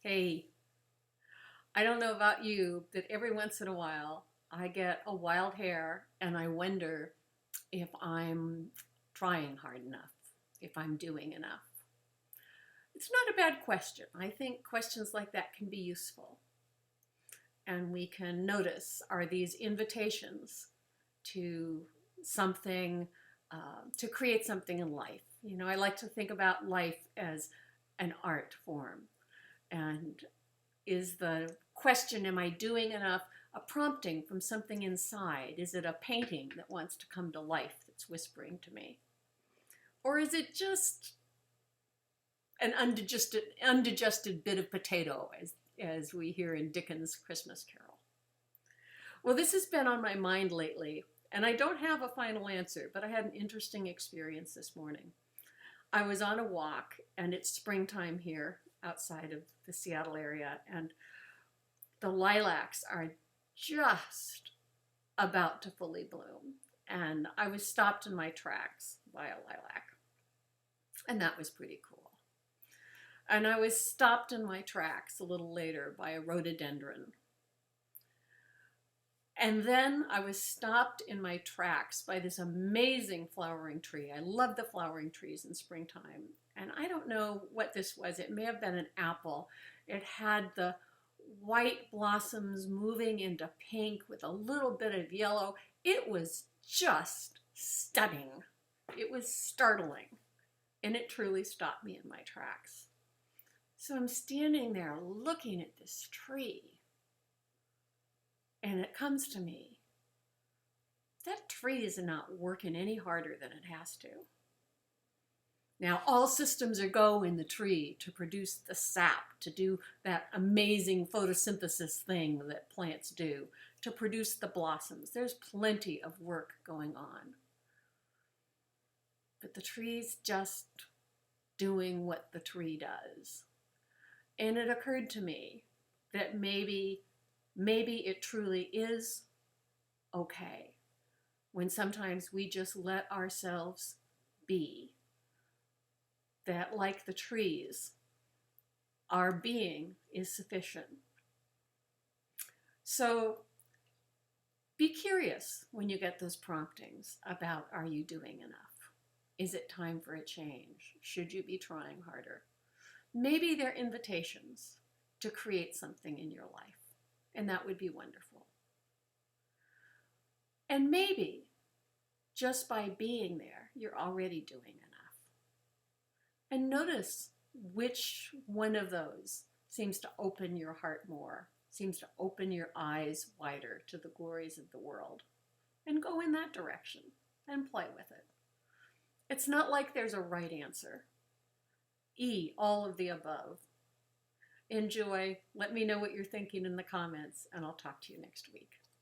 Hey, I don't know about you, but every once in a while I get a wild hair and I wonder if I'm trying hard enough, if I'm doing enough. It's not a bad question. I think questions like that can be useful. And we can notice, are these invitations to something, to create something in life? You know, I like to think about life as an art form. And is the question, am I doing enough, a prompting from something inside? Is it a painting that wants to come to life that's whispering to me? Or is it just an undigested bit of potato, as we hear in Dickens' Christmas Carol? Well, this has been on my mind lately, and I don't have a final answer, but I had an interesting experience this morning. I was on a walk, and it's springtime here outside of the Seattle area, and the lilacs are just about to fully bloom. And I was stopped in my tracks by a lilac, and that was pretty cool. And I was stopped in my tracks a little later by a rhododendron. And then I was stopped in my tracks by this amazing flowering tree. I love the flowering trees in springtime. And I don't know what this was. It may have been an apple. It had the white blossoms moving into pink with a little bit of yellow. It was just stunning. It was startling. And it truly stopped me in my tracks. So I'm standing there looking at this tree. And it comes to me, that tree is not working any harder than it has to. Now, all systems are go in the tree to produce the sap, to do that amazing photosynthesis thing that plants do, to produce the blossoms. There's plenty of work going on. But the tree's just doing what the tree does. And it occurred to me that maybe it truly is okay when sometimes we just let ourselves be. That, like the trees, our being is sufficient. So be curious when you get those promptings about, are you doing enough? Is it time for a change? Should you be trying harder? Maybe they're invitations to create something in your life, and that would be wonderful. And maybe just by being there, you're already doing enough. And notice which one of those seems to open your heart more, seems to open your eyes wider to the glories of the world. And go in that direction and play with it. It's not like there's a right answer. All of the above. Enjoy. Let me know what you're thinking in the comments, and I'll talk to you next week.